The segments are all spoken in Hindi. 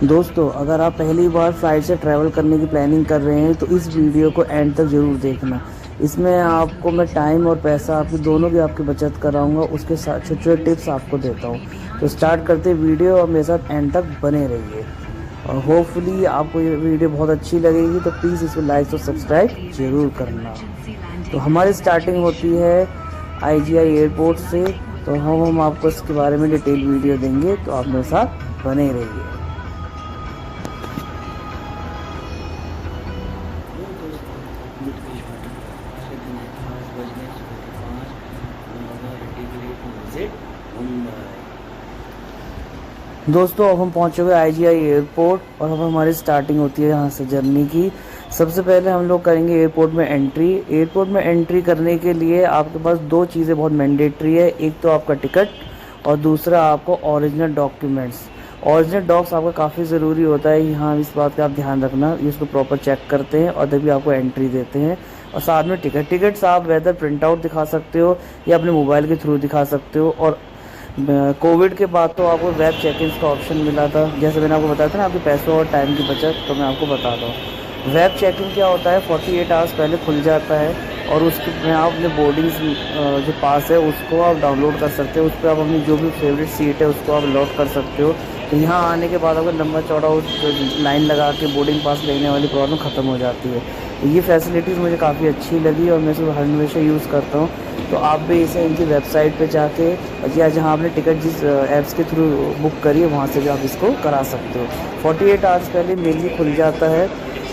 दोस्तों, अगर आप पहली बार फ्लाइट से ट्रैवल करने की प्लानिंग कर रहे हैं तो इस वीडियो को एंड तक ज़रूर देखना। इसमें आपको मैं टाइम और पैसा आपकी दोनों की आपकी बचत कराऊंगा, उसके साथ छोटे छोटे टिप्स आपको देता हूं। तो स्टार्ट करते वीडियो और मेरे साथ एंड तक बने रहिए और होपफुली आपको ये वीडियो बहुत अच्छी लगेगी। तो प्लीज़ इसको लाइक और सब्सक्राइब ज़रूर करना। तो हमारी स्टार्टिंग होती है IGI एयरपोर्ट से। तो हम आपको इसके बारे में डिटेल वीडियो देंगे, तो आप मेरे साथ बने रहिए। दोस्तों, अब हम पहुंच चुके IGI एयरपोर्ट और अब हमारी स्टार्टिंग होती है यहाँ से जर्नी की। सबसे पहले हम लोग करेंगे एयरपोर्ट में एंट्री। एयरपोर्ट में एंट्री करने के लिए आपके पास दो चीज़ें बहुत मैंडेटरी है, एक तो आपका टिकट और दूसरा आपको ओरिजिनल डॉक्यूमेंट्स। ओरिजिनल डॉक्स आपका काफ़ी ज़रूरी होता है, यहाँ इस बात का आप ध्यान रखना, इसको प्रॉपर चेक करते हैं और तभी आपको एंट्री देते हैं। और साथ में टिकट्स आप वेदर प्रिंट आउट दिखा सकते हो या अपने मोबाइल के थ्रू दिखा सकते हो। और कोविड के बाद तो आपको वेब चेक इन का ऑप्शन मिला था, जैसे मैंने आपको बताया था ना, आपके पैसों और टाइम की बचत। तो मैं आपको बताता हूँ वेब चेक इन क्या होता है। 48 आवर्स पहले खुल जाता है और उसके में आप अपने बोर्डिंग जो पास है उसको आप डाउनलोड कर सकते हो। उस पर आप अपनी जो भी फेवरेट सीट है उसको आप लॉक कर सकते हो। तो यहाँ आने के बाद अगर लंबा चौड़ा लाइन लगा के बोर्डिंग पास लेने वाली प्रॉब्लम ख़त्म हो जाती है। तो ये फैसिलिटीज़ मुझे काफ़ी अच्छी लगी और मैं इसको हमेशा यूज़ करता हूँ। तो आप भी इसे इनकी वेबसाइट पे जाके या जहाँ आपने टिकट जिस ऐप्स के थ्रू बुक करी है वहाँ से भी आप इसको करा सकते हो। 48 आवर्स पहले मेनली खुल जाता है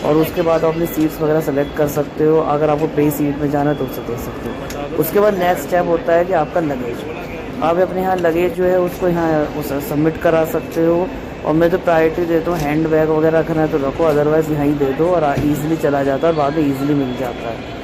और उसके बाद आप अपनी सीट्स वगैरह सेलेक्ट कर सकते हो। अगर आपको पे सीट में जाना है तो उसे दे सकते हो। उसके बाद नेक्स्ट स्टेप होता है कि आपका लगेज। आप अपने यहाँ लगेज जो है उसको यहाँ सबमिट करा सकते हो। और मैं तो प्रायोरिटी देता हूँ, हैंड बैग वगैरह रखना है तो रखो, अदरवाइज़ यहाँ ही दे दो और ईज़िली चला जाता है और बाद में ईज़िली मिल जाता है।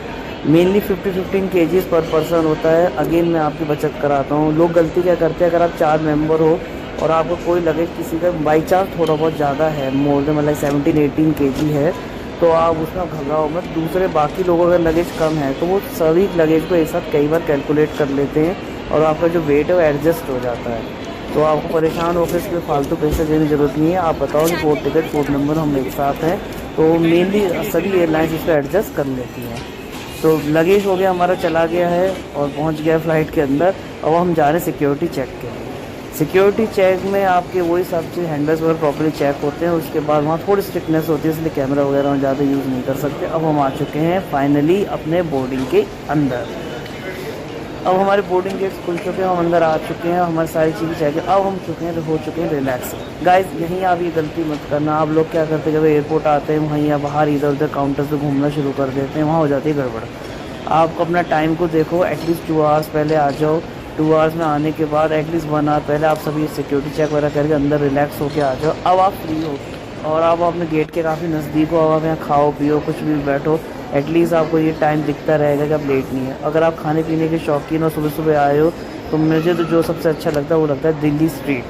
मेनली 15 kgs पर पर्सन होता है। अगेन मैं आपकी बचत कराता हूँ। लोग गलती क्या करते हैं, अगर आप 4 मेंबर हो और आपको कोई लगेज किसी का बाई चांस थोड़ा बहुत ज़्यादा है, मोर देन मतलब 17-18 kg है, तो आप उसमें घबराओ मत। दूसरे बाकी लोगों का लगेज कम है तो वो सभी लगेज को एक साथ कई बार कैलकुलेट कर लेते हैं और आपका जो वेट है वो एडजस्ट हो जाता है। तो आपको परेशान होकर इसके फालतू पैसे देने की ज़रूरत नहीं है। आप बताओ कि कोड टिकट कोड नंबर हम एक साथ हैं, तो मेनली सभी एयरलाइंस इस पर एडजस्ट कर लेती हैं। तो लगेज हो गया हमारा, चला गया है और पहुंच गया फ्लाइट के अंदर। अब हम जा रहे हैं सिक्योरिटी चेक के लिए। सिक्योरिटी चेक में आपके वही सब चीज़ हैंडल्स वगैरह प्रॉपर्ली चेक होते हैं। उसके बाद वहाँ थोड़ी स्ट्रिक्टनेस होती है, इसलिए कैमरा वगैरह हम ज़्यादा यूज़ नहीं कर सकते। अब हम आ चुके हैं फाइनली अपने बोर्डिंग के अंदर। अब हमारे बोर्डिंग गेट्स खुल चुके हैं, हम अंदर आ चुके हैं, हमारी सारी चीज़ें चेक है। अब हम हो चुके हैं रिलैक्स। गाइस, यहीं आप ये गलती मत करना। आप लोग क्या करते हैं, जब एयरपोर्ट आते हैं वहीं या बाहर इधर उधर काउंटर पे घूमना शुरू कर देते हैं, वहाँ हो जाती है गड़बड़। आप अपना टाइम को देखो, एटलीस्ट 2 आवर्स पहले आ जाओ। 2 आवर्स में आने के बाद एटलीस्ट 1 आवर पहले आप सभी सिक्योरिटी चेक वगैरह करके अंदर रिलैक्स होकर आ जाओ। अब आप फ्री हो और आप अपने गेट के काफ़ी नज़दीक हो। आप यहाँ खाओ पियो कुछ भी बैठो, एटलीस्ट आपको ये टाइम दिखता रहेगा कि आप लेट नहीं है। अगर आप खाने पीने के शौकीन हो, सुबह सुबह आए हो, तो मुझे तो जो सबसे अच्छा लगता है वो लगता है दिल्ली स्ट्रीट।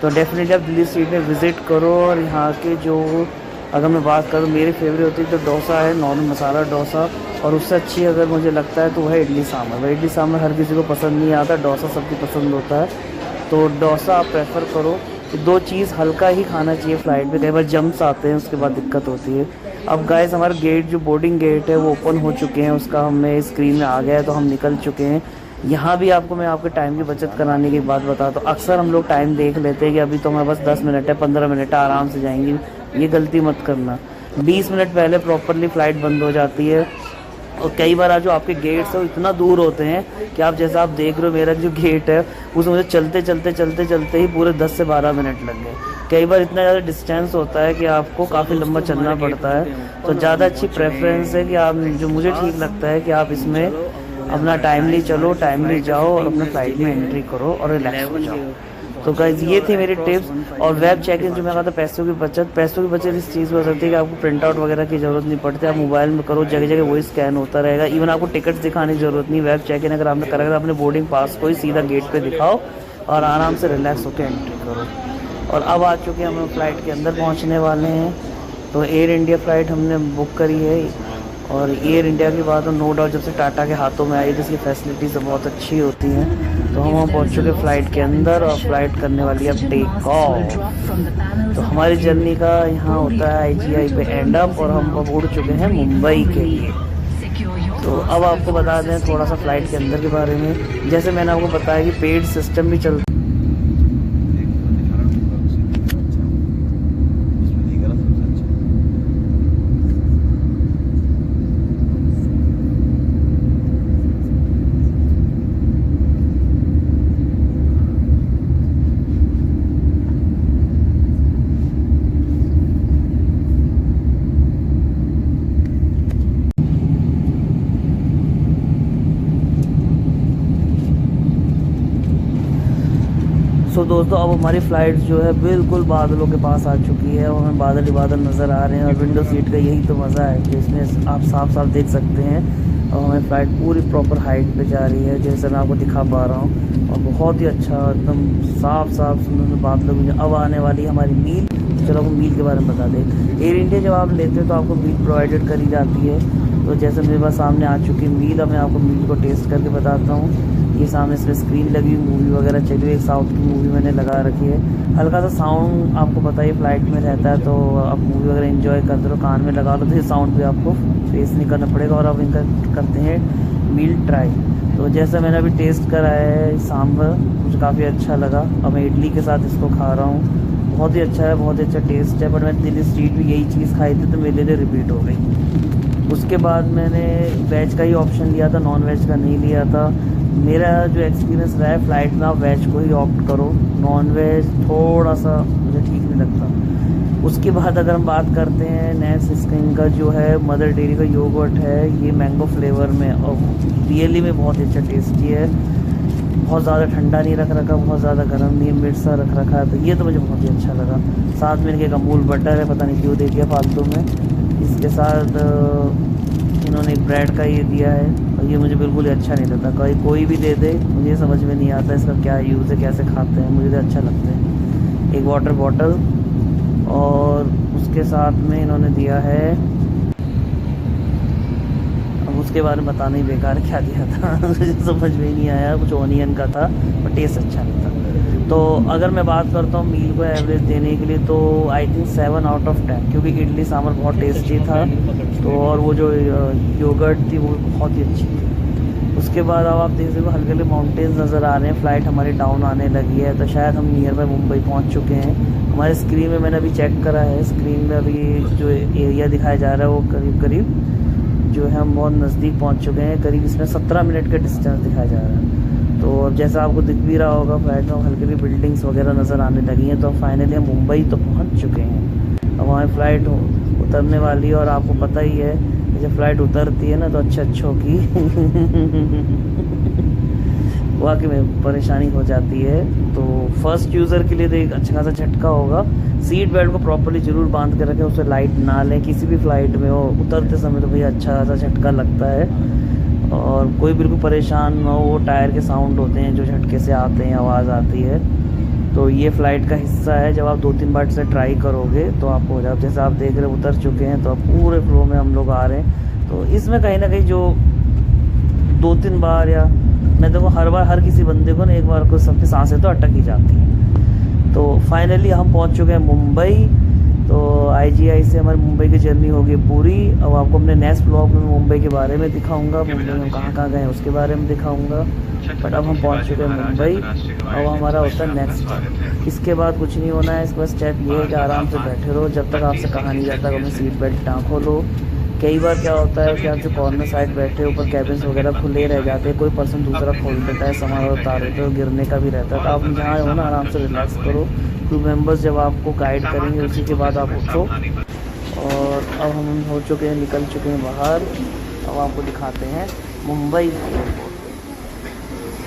तो डेफिनेटली आप दिल्ली स्ट्रीट में विज़िट करो। और यहाँ के जो अगर मैं बात करूँ मेरी फेवरेट होती है तो डोसा है, नॉर्मल मसाला डोसा। और उससे अच्छी अगर मुझे लगता है तो वह इडली सांभर। इडली सांभर हर किसी को पसंद नहीं आता, डोसा सबकी पसंद होता है। तो डोसा आप प्रेफर करो। दो चीज़ हल्का ही खाना चाहिए फ्लाइट में, कई बार जम्प्स आते हैं उसके बाद दिक्कत होती है। अब गाइस, हमारा गेट जो बोर्डिंग गेट है वो ओपन हो चुके हैं, उसका हमें स्क्रीन में आ गया है तो हम निकल चुके हैं। यहाँ भी आपको मैं आपके टाइम की बचत कराने की बात बताता हूँ। अक्सर हम लोग टाइम देख लेते हैं कि अभी तो हमारे पास 10 मिनट है, 15 मिनट है, आराम से जाएंगे। ये गलती मत करना। 20 मिनट पहले प्रॉपरली फ़्लाइट बंद हो जाती है। और कई बार जो आपके गेट्स है वो इतना दूर होते हैं कि आप जैसा आप देख रहे हो, मेरा जो गेट है उसमें मुझे चलते ही पूरे 10 से 12 मिनट लग गए। कई बार इतना ज़्यादा डिस्टेंस होता है कि आपको काफ़ी लंबा चलना पड़ता है। तो ज़्यादा अच्छी प्रेफरेंस है कि आप, जो मुझे ठीक लगता है कि आप इसमें अपना टाइमली चलो, टाइमली जाओ और अपने फ्लाइट में एंट्री करो और रिलैक्स हो जाओ। तो गाइस, ये थी मेरी टिप्स। और वेब चेक इन जो मैं कहा था, पैसों की बचत इस चीज़ में हो सकती है कि आपको प्रिंट आउट वगैरह की ज़रूरत नहीं पड़ती। आप मोबाइल में करो, जगह जगह वही स्कैन होता रहेगा। इवन आपको टिकट्स दिखाने की ज़रूरत नहीं। वेब चेक इन अगर आपने करा तो अपने बोर्डिंग पास को ही सीधा गेट पे दिखाओ और आराम से रिलैक्स होकर एंट्री करो। और अब आ चुके हैं, हम फ्लाइट के अंदर पहुँचने वाले हैं। तो एयर इंडिया फ़्लाइट हमने बुक करी है। और एयर इंडिया की बात हो, नो डाउट जब से टाटा के हाथों में आई तो इसकी फैसिलिटीज़ बहुत अच्छी होती हैं। तो हम वहाँ पहुँच चुके फ़्लाइट के अंदर और फ्लाइट करने वाली है अब टेक ऑफ। तो हमारी जर्नी का यहाँ होता है IGI पे एंड अप, और हम अब उड़ चुके हैं मुंबई के लिए। तो अब आपको बता दें थोड़ा सा फ़्लाइट के अंदर के बारे में। जैसे मैंने आपको बताया कि पेड सिस्टम भी चलता है। सो दोस्तों, अब हमारी फ़्लाइट जो है बिल्कुल बादलों के पास आ चुकी है, और हमें बादल ही बादल नज़र आ रहे हैं। और विंडो सीट का यही तो मज़ा है कि इसमें आप साफ साफ देख सकते हैं, और हमें फ़्लाइट पूरी प्रॉपर हाइट पे जा रही है, जैसे मैं आपको दिखा पा रहा हूँ। और बहुत ही अच्छा एकदम साफ साफ सुंदर बादलों की अब आने वाली हमारी मील। चलो आपको मील के बारे में बता दें। एयर इंडिया जब आप लेते हैं तो आपको मील प्रोवाइडेड करी जाती है। तो जैसे मेरे पास सामने आ चुकी मील, अब मैं आपको मील को टेस्ट करके बताता हूँ। ये सामने इसमें स्क्रीन लगी हुई, मूवी वगैरह चली हुई, एक साउथ की मूवी मैंने लगा रखी है। हल्का सा साउंड आपको पता ही फ्लाइट में रहता है, तो आप मूवी वगैरह एंजॉय करते रहो, कान में लगा लो तो ये साउंड भी आपको फेस नहीं करना पड़ेगा। और अब इनका करते हैं मील ट्राई। तो जैसा मैंने अभी टेस्ट करा है सांभर, मुझे काफ़ी अच्छा लगा। अब मैं इडली के साथ इसको खा रहा हूँ, बहुत ही अच्छा है, बहुत ही अच्छा टेस्ट है। बट मैं दिल्ली स्ट्रीट भी यही चीज़ खाई थी तो मेरे लिए रिपीट हो गई। उसके बाद मैंने वेज का ही ऑप्शन लिया था, नॉन वेज का नहीं लिया था। मेरा जो एक्सपीरियंस रहा है फ़्लाइट में, आप वेज को ही ऑप्ट करो, नॉन वेज थोड़ा सा मुझे ठीक नहीं लगता। उसके बाद अगर हम बात करते हैं नेक्स्ट, स्किन का जो है मदर डेयरी का योगर्ट है, ये मैंगो फ्लेवर में, और रियली में बहुत अच्छा टेस्टी है। बहुत ज़्यादा ठंडा नहीं रख रखा, बहुत ज़्यादा गर्म नहीं, मिर्च सा रख रखा है, तो ये तो मुझे बहुत ही अच्छा लगा। साथ में इनके एक अमूल बटर है, पता नहीं क्यों दे दिया फालतू में। इसके साथ इन्होंने एक ब्रेड का ये दिया है, और ये मुझे बिल्कुल ही अच्छा नहीं लगता। कोई भी दे दे, मुझे समझ में नहीं आता इसका क्या यूज़ है, कैसे खाते हैं, मुझे तो अच्छा लगता है। एक वाटर बॉटल, और उसके साथ में इन्होंने दिया है, अब उसके बारे में बताना ही बेकार क्या दिया था मुझे समझ में ही नहीं आया, कुछ ओनियन का था, पर टेस्ट अच्छा नहीं था। तो अगर मैं बात करता हूँ मील को एवरेज देने के लिए, तो आई थिंक 7 आउट ऑफ 10, क्योंकि इडली सांभर बहुत टेस्टी था, तो और वो जो योगर्ट थी वो बहुत ही अच्छी थी। उसके बाद अब आप देख सकते हो हल्के हल्के माउंटेन्स नज़र आ रहे हैं, फ़्लाइट हमारी डाउन आने लगी है, तो शायद हम नियर बाय मुंबई पहुँच चुके हैं। हमारे स्क्रीन में मैंने अभी चेक करा है, स्क्रीन में अभी जो एरिया दिखाया जा रहा है वो करीब करीब जो है हम बहुत नज़दीक पहुँच चुके हैं, करीब इसमें 17 मिनट का डिस्टेंस दिखाया जा रहा है। तो अब जैसा आपको दिख भी रहा होगा फ्लाइट में हल्की हल्की बिल्डिंग्स वगैरह नज़र आने लगी हैं। तो फाइनली हम मुंबई तो पहुंच चुके हैं। अब हमारी फ़्लाइट उतरने वाली है, और आपको पता ही है जब फ़्लाइट उतरती है ना तो अच्छों की वाकई में परेशानी हो जाती है। तो फर्स्ट यूज़र के लिए तो एक अच्छा खासा झटका होगा। सीट बेल्ट को प्रॉपर्ली ज़रूर बांध के रखें, उसे लाइट ना लें किसी भी फ़्लाइट में हो, उतरते समय तो भैया अच्छा खासा झटका लगता है। और कोई बिल्कुल परेशान ना हो, वो टायर के साउंड होते हैं जो झटके से आते हैं, आवाज़ आती है। तो ये फ़्लाइट का हिस्सा है, जब आप 2-3 बार से ट्राई करोगे तो आपको हो जाए। जैसे आप देख रहे हैं उतर चुके हैं, तो अब पूरे फ्लो में हम लोग आ रहे हैं। तो इसमें कहीं ना कहीं जो 2-3 बार, या मैं देखो हर बार हर किसी बंदे को ना एक बार को सबकी सांसें तो अटक ही जाती हैं। तो फाइनली हम पहुंच चुके हैं मुंबई। तो IGI से हमारी मुंबई की जर्नी होगी पूरी। अब आपको अपने नेक्स्ट ब्लॉग में मुंबई के बारे में दिखाऊंगा, मुंबई में कहाँ कहाँ गए उसके बारे में दिखाऊंगा। बट अब हम पहुंच चुके हैं मुंबई, अब हमारा होता है नेक्स्ट स्टेप। इसके बाद कुछ नहीं होना है, इसके बाद स्टेप ये है कि आराम से बैठे रहो, जब तक आपसे कहा नहीं जाता कि अपनी सीट बेल्ट ना खोलो। कई बार क्या होता है कि आप जो कॉर्नर साइड बैठे ऊपर कैबिन्स वगैरह खुले रह जाते हैं, कोई पर्सन दूसरा खोल देता है, सामान उतार देते हो, गिरने का भी रहता है। तो आप जहाँ हो ना आराम से रिलैक्स करो, क्रू मेंबर्स जब आपको गाइड करेंगे उसी के बाद आप उठो। और अब हम हो चुके हैं, निकल चुके हैं बाहर। अब आपको दिखाते हैं मुंबई एयरपोर्ट।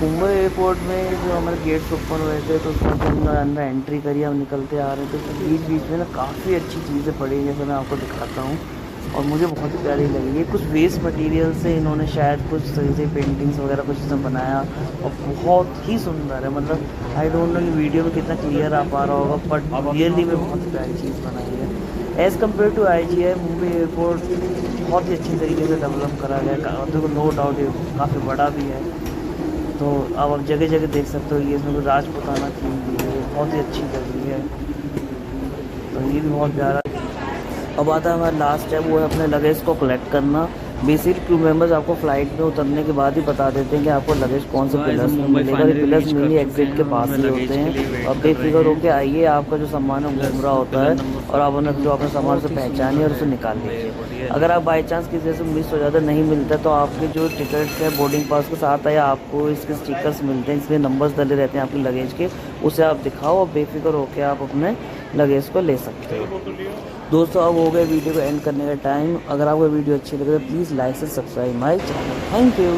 मुंबई एयरपोर्ट में जो हमारे गेट्स ओपन हुए थे तो उसमें हमने अंदर एंट्री करी, हम निकलते आ रहे थे। तो बीच बीच में ना काफ़ी अच्छी चीज़ें पड़ी, जैसे मैं आपको दिखाता हूँ, और मुझे बहुत ही प्यारी लगी। ये कुछ वेस्ट मटेरियल से इन्होंने शायद कुछ सही से पेंटिंग्स वगैरह कुछ इसमें बनाया, और बहुत ही सुंदर है। मतलब आई डोंट नो कि वीडियो में कितना क्लियर आ पा रहा होगा, बट रियली में बहुत प्यारी चीज़ बनाई है। As compare to IGI, Mumbai airport बहुत ही अच्छी तरीके से डेवलप करा गया। देखो नो डाउट ये काफ़ी बड़ा भी है। तो अब आप जगह जगह देख सकते हो, ये इसमें राजपूताना थीम भी है, बहुत ही अच्छी जगह है। तो ये भी बहुत प्यारा। अब आता है हमारा लास्ट स्टेप, वो है अपने लगेज को कलेक्ट करना। बेसिक क्रू मेंबर्स आपको फ्लाइट में उतरने के बाद ही बता देते हैं कि आपको लगेज कौन से पिलर्स में मिलेगा। ये पिलर्स मेनली एग्जिट के पास ही होते हैं। और बेफिक्र होकर आइए, आपका जो सामान है घूम रहा होता है और आप जो अपने सामान से पहचानिए और उसे निकाल लीजिए। अगर आप बाई चांस किसी से मिस हो जाता नहीं मिलता तो आपके जो टिकट है बोर्डिंग पास के साथ आया, आपको इसके स्टिकर्स मिलते हैं, इसमें नंबर्स डले रहते हैं आपके लगेज के, उसे आप दिखाओ और बेफिक्र होकर आप अपने लगेज को ले सकते हो। दोस्तों अब हो गए वीडियो को एंड करने का टाइम। अगर आपको वीडियो अच्छी लगे तो प्लीज़ लाइक से subscribe my channel. Thank you.